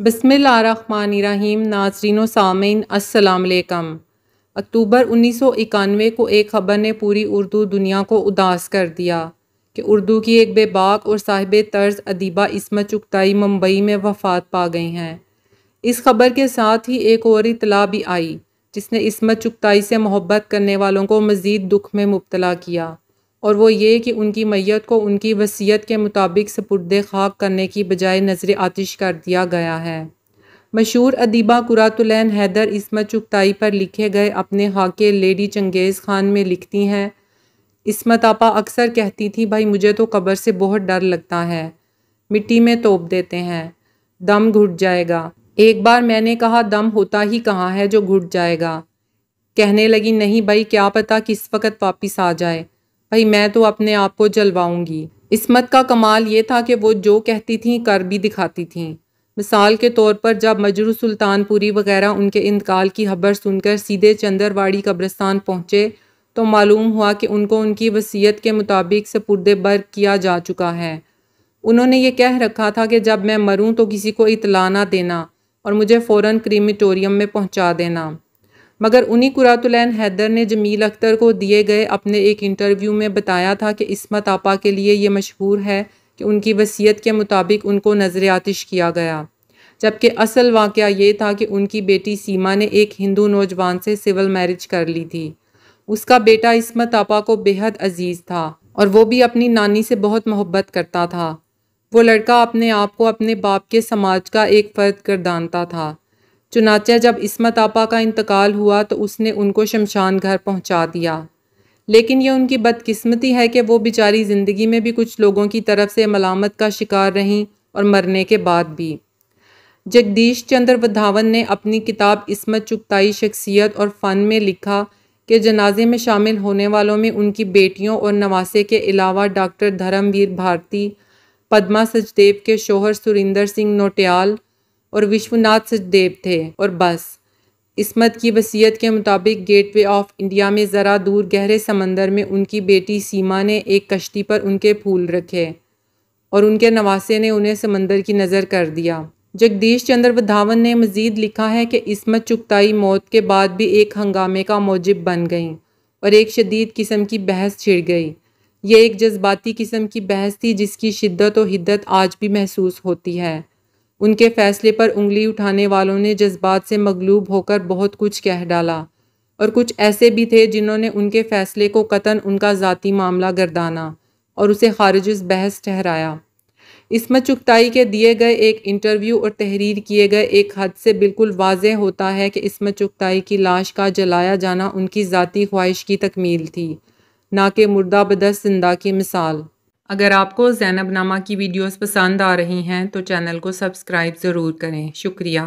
बिस्मिल्लाहिर्रहमानिर्रहीम। नाज़रीन व सामीन अस्सलाम वालेकुम। अक्टूबर 1991 को एक ख़बर ने पूरी उर्दू दुनिया को उदास कर दिया कि उर्दू की एक बेबाक और साहिब तर्ज अदीबा इस्मत चुगताई मुंबई में वफ़ात पा गई हैं। इस खबर के साथ ही एक और इत्तला भी आई जिसने इस्मत चुगताई से मोहब्बत करने वालों को मज़ीद दुख में मुब्तला किया, और वो ये कि उनकी मैयत को उनकी वसीयत के मुताबिक सपुर्द खाक करने की बजाय नज़र आतिश कर दिया गया है। मशहूर अदीबा कुरातुलैन हैदर इस्मत चुगताई पर लिखे गए अपने हाके लेडी चंगेज़ खान में लिखती हैं, इस्मत आपा अक्सर कहती थी, भाई मुझे तो कब्र से बहुत डर लगता है, मिट्टी में तोप देते हैं, दम घुट जाएगा। एक बार मैंने कहा, दम होता ही कहाँ है जो घुट जाएगा। कहने लगी, नहीं भाई, क्या पता किस वक़्त वापस आ जाए, भाई मैं तो अपने आप को जलवाऊंगी। इस्मत का कमाल ये था कि वो जो कहती थीं कर भी दिखाती थीं। मिसाल के तौर पर जब मजरू सुल्तानपुरी वगैरह उनके इंतकाल की खबर सुनकर सीधे चंदरवाड़ी कब्रिस्तान पहुँचे तो मालूम हुआ कि उनको उनकी वसीयत के मुताबिक सपुर्द बर्ग किया जा चुका है। उन्होंने ये कह रखा था कि जब मैं मरूं तो किसी को इतला ना देना और मुझे फ़ौरन क्रीमेटोरियम में पहुंचा देना। मगर उन्हीं कुरातुलैन हैदर ने जमील अख्तर को दिए गए अपने एक इंटरव्यू में बताया था कि इस्मत आपा के लिए ये मशहूर है कि उनकी वसीयत के मुताबिक उनको नज़र आतिश किया गया, जबकि असल वाक़या ये था कि उनकी बेटी सीमा ने एक हिंदू नौजवान से सिविल मैरिज कर ली थी। उसका बेटा इस्मत आपा को बेहद अजीज़ था और वो भी अपनी नानी से बहुत मोहब्बत करता था। वो लड़का अपने आप को अपने बाप के समाज का एक फ़र्द गर्दानता था। चुनाचे जब इस्मत आपा का इंतकाल हुआ तो उसने उनको शमशान घर पहुंचा दिया। लेकिन ये उनकी बदकिस्मती है कि वो बेचारी ज़िंदगी में भी कुछ लोगों की तरफ से मलामत का शिकार रहीं और मरने के बाद भी। जगदीश चंद्र वधावन ने अपनी किताब इस्मत चुगताई शख्सियत और फ़न में लिखा कि जनाजे में शामिल होने वालों में उनकी बेटियों और नवासे के अलावा डॉक्टर धर्मवीर भारती, पद्मा सचदेव के शोहर सुरिंदर सिंह नौटियाल और विश्वनाथ सचदेव थे, और बस। इस्मत की वसीयत के मुताबिक गेटवे ऑफ इंडिया में ज़रा दूर गहरे समंदर में उनकी बेटी सीमा ने एक कश्ती पर उनके फूल रखे और उनके नवासे ने उन्हें समंदर की नज़र कर दिया। जगदीश चंद्र वधावन ने मज़ीद लिखा है कि इस्मत चुगताई मौत के बाद भी एक हंगामे का मौजिब बन गईं और एक शदीद किस्म की बहस छिड़ गई। ये एक जज्बाती किस्म की बहस थी जिसकी शिद्दत और हिद्दत आज भी महसूस होती है। उनके फ़ैसले पर उंगली उठाने वालों ने जज्बात से मगलूब होकर बहुत कुछ कह डाला, और कुछ ऐसे भी थे जिन्होंने उनके फ़ैसले को कतन उनका ज़ाती मामला गर्दाना और उसे खारिज बहस ठहराया। इस्मत चुगताई के दिए गए एक इंटरव्यू और तहरीर किए गए एक हद से बिल्कुल वाज़ेह होता है कि इस्मत चुगताई की लाश का जलाया जाना उनकी ज़ाती ख्वाहिश की तकमील थी, ना कि मुर्दा बदस जिंदा की मिसाल। अगर आपको ज़ैनब नामा की वीडियोस पसंद आ रही हैं तो चैनल को सब्सक्राइब ज़रूर करें। शुक्रिया।